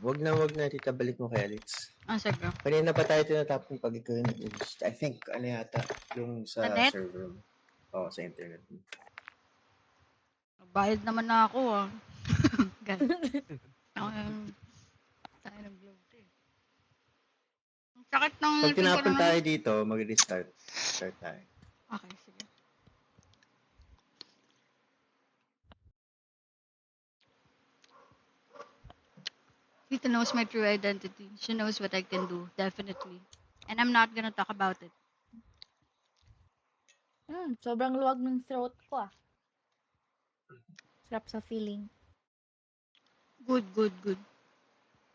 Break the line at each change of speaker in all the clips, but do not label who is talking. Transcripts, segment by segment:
Wag na tita, balik mo kay Alex.
Sige.
Kanina pa tayo tinatapon pag ikaw yung I think, ano yata, yung sa
net?
server mo. Oo, sa internet mo.
Bayad naman na ako Guys. Tayo ng globe eh. Ang sakit ng
Pag tinapon tayo dito, mag-restart. Start tayo.
Okay, sige. Tita knows my true identity. She knows what I can do, definitely. And I'm not gonna talk about it.
Sobrang luwag ng throat ko Sarap sa feeling.
Good.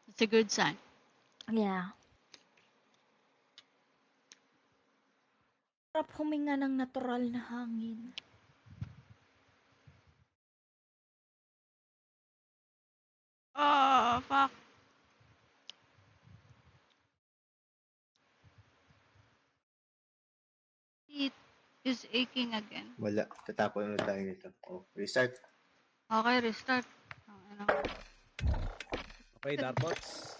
It's a good sign.
Yeah. Sarap huminga ng natural na hangin.
Oh, fuck. It is aching again.
Wala. Tatapon ulit tayo dito. Oh, restart.
Okay, restart.
Okay, Darbots.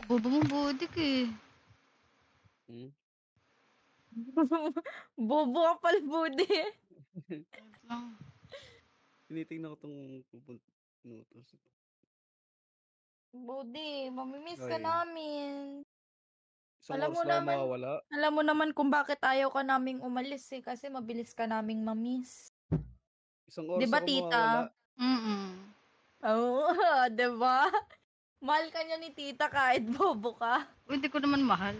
Bobo mo budik eh.
Bobo ka pala, Budi.
Tinitingnan ko itong pupuntos.
Budi, mamimiss ka namin.
Isang oras na mawawala.
Alam mo naman kung bakit ayaw ka naming umalis kasi mabilis ka naming mamiss.
Isang oras
diba,
ako
tita?
mawawala.
Oo, diba? Mahal ka niya ni tita kahit bobo ka.
Hindi ko naman mahal.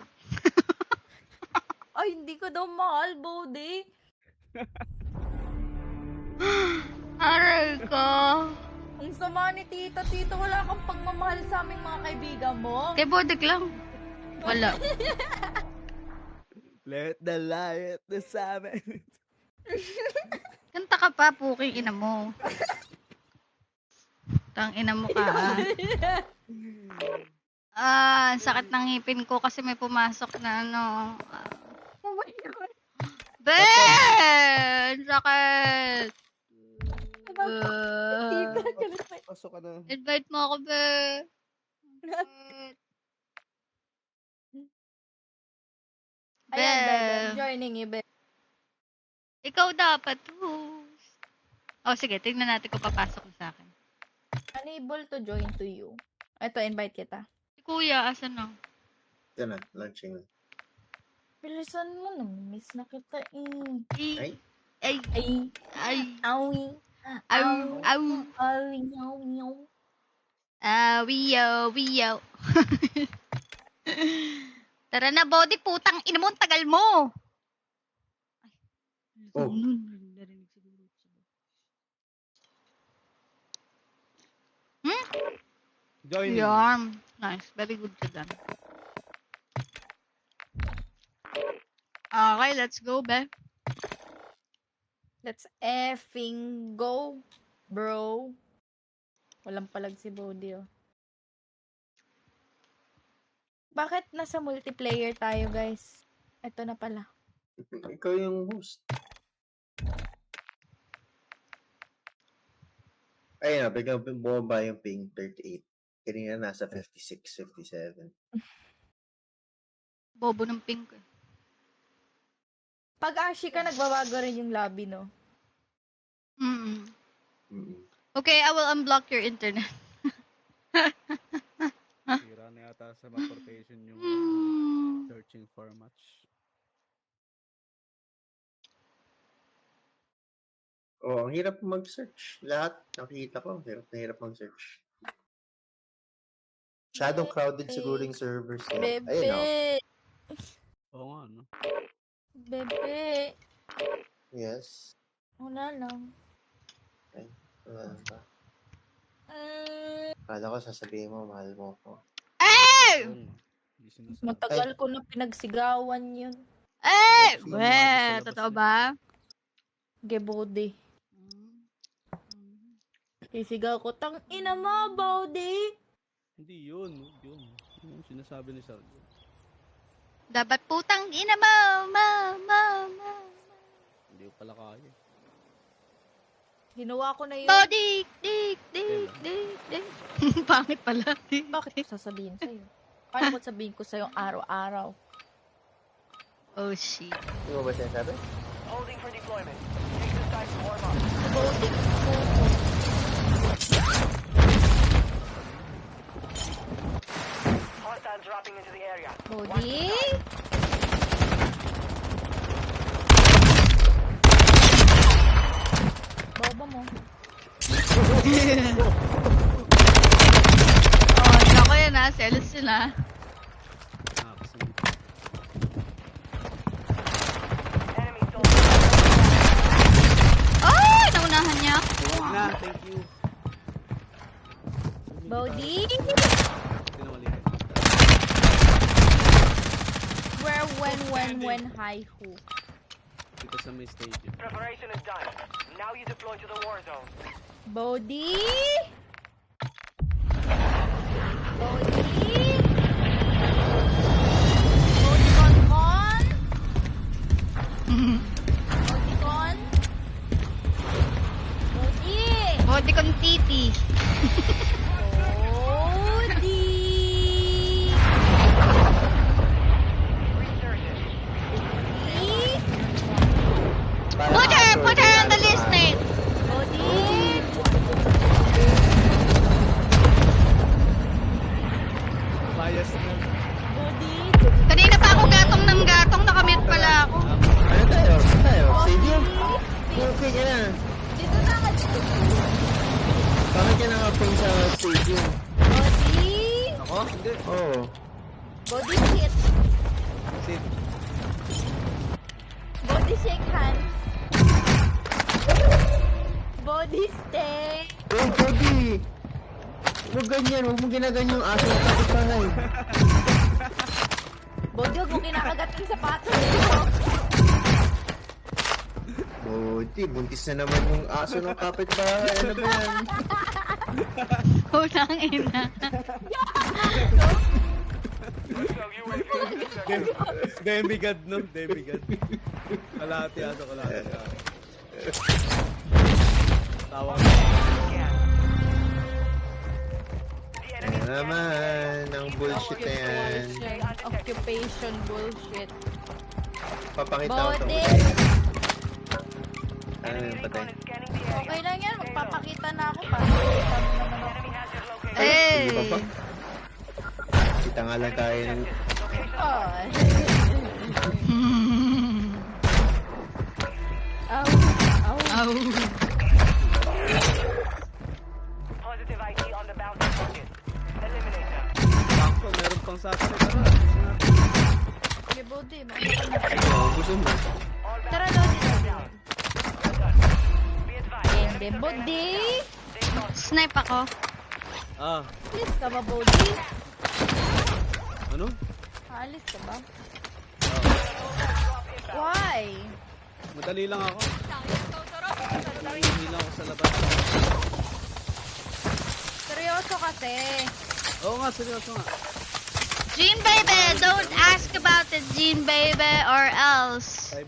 Ay, hindi ko daw mahal, Budi.
Aray ko.
Ang sama ni tita. Tita, wala kang pagmamahal sa aming mga kaibigan mo.
Kay Bodik lang. Wala.
Let the light the seven.
Kanta ka pa, puking ina mo. Tang ina mo ka. Ang sakit ng ngipin ko kasi may pumasok na
Oh my God.
Ben! Sakit!
Pasok ka na.
Invite mo ako, be.
Ayan, Ben. Joining you, Ben.
Ikaw dapat host. Oh, sige. Tingnan natin kung papasok na sa akin.
Unable to join to you. Ito, invite kita.
Si Kuya, asan na?
Ito na, launching na.
Bilisan mo, namiss na kita
Ay.
Awi.
Wiyo. Tara na, Body, putang ina mo, tagal mo.
Oh.
Joining.
Yeah. Nice. Very good to them. Okay, let's go, be.
Let's effing go, bro. Walang palag si Bodi, Bakit nasa multiplayer tayo, guys? Ito na pala.
Ikaw yung host. Ayun na, biglang bumaba yung ping 38. Kanina nasa 56, 57.
Bobo ng pink.
Pag Ashi ka, nagbabago rin yung lobby, no?
Okay, I will unblock your internet.
Sira na yata sa map-rotation yung searching for match.
Oh, ang hirap mag-search. Lahat, nakikita ko, hirap mag-search. Masyadong crowded siguro yung servers.
Bebe!
Ayun,
Oo nga, no?
Bebe!
Yes.
Wala lang.
Ay, wala ba? Kala ko sasabihin mo, mahal mo ko.
Matagal ko na pinagsigawan yun.
Totoo ba?
Gebodi. Sisigaw ko, tang ina mo, Bodi!
Hindi yun. Yung sinasabi ni Sergio.
Dapat putang ina mo,
Hindi ko pala kaya.
Ginawa ko na yun.
Body, dik. Pangit pala.
Bakit ko sasabihin sa'yo? Paano ko sabihin ko sa'yo araw-araw?
Oh, shit.
Hindi mo ba sinasabi?
Holding for deployment. Take this time to warm up.
Voting ko.
Hostiles dropping into the area.
Body? Boba mo.
Oh, nako yan ha. Selos sila.
Nakasunod.
Enemy soldier.
Ay! Naunahan niya ako.
Huwag na, thank you.
Body?
Tinawali ka.
Where, when, hi, who?
Dito sa may stadium.
Preparation is done. Now you deploy to the war zone.
Body? Body? Body con con? Body con? Body?
Body kong titi.
Body?
Resurgence.
Put her on the list, mate.
Body?
Bias na.
Body?
Kanina pa ako gatong ng gatong. Nakamute pala ako.
Ano tayo? Saan tayo? Stadium? Okay ka na.
Dito na ka dito.
Bakit ka nakaping sa stadium?
Body?
Ako? Hindi.
Oo.
Body hit.
Sit.
Body shake hands. Body stay.
Oh, Cody! Huwag ganyan. Huwag mo ginaganyan yung aso ng kapitbahay.
Body, huwag mo kinakagat yung sapatos ko.
Buti, buntis na naman yung aso ng kapitbahay. Ano ba yan?
Unang ina.
So UAV is inserted.
Demigod, no? Demigod. Kalahati aso, kalahati aso. Tawag.
Scan. The enemy
Ano naman, ang bullshit na yan.
Occupation bullshit.
Papakita ko ito.
Body.
Ano
enemy
yung patay?
recon is scanning the area.
Okay lang yan, magpapakita na ako para makita mo naman ako.
Enemy has your location.
Hey!
Hindi pa ba? Kita nga lang tayo ng...
Location.
Oh. Ow. Ow.
Ow.
Positive ID on the bounty target. Eliminate them.
Sakto, meron pang satellite. Tara, gusto natin.
Okay, Body. Makita mo.
Oh, gusto mo.
All
Tara,
bounty
Lodi.
down. Well done. Be advised.
Hindi, Body.
Stay close.
Snipe ako.
Ah,
Alis ka ba, Body?
ano?
Alis ka ba?
Drop inbound.
Why?
Madali lang ako. Hindi lang ako sa labas.
Seryoso kasi.
Oo nga, seryoso nga.
Jean baby, don't ask about it, Jean baby, or else
5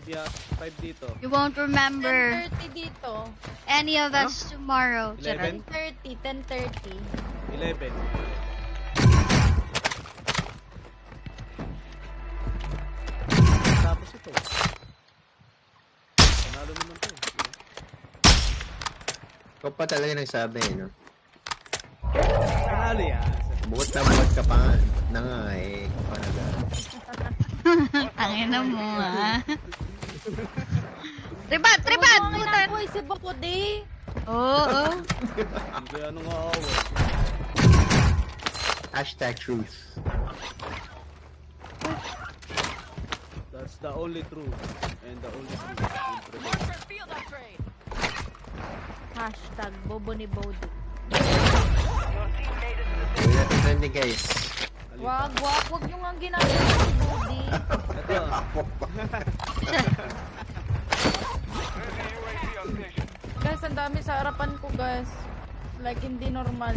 dito.
you won't remember
10:30 dito.
any of us tomorrow.
11?
Charot.
10:30.
11. Tapos ito. Panalo naman to.
Ikaw pa talaga nagsabi, no?
Panalo yan.
Bukod na bukod ka pa nga. Na nga, eh. Panaga.
Tangin na mo, ha? Ribat! Ribat!
Huwag mo
Putan!
inaisip ako, di.
Oo.
Hindi ano nga ako.
Hashtag truth.
That's the only truth. And the only truth will prevail.
Hashtag bobo ni Body.
Your team made it to the
Gawin natin trending, guys.
Wag nyo nga ginagawa si Body.
Ito.
Guys, ang dami sa harapan ko, guys. Like, hindi normal.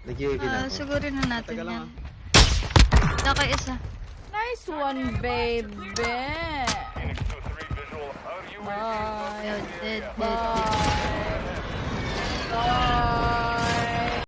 Nag-iwigin ako.
Siguro na natin
Taga lang,
yan. Okay, isa.
Nice one, baby. Bye.
Yo, dead, dead.
Bye. Bye.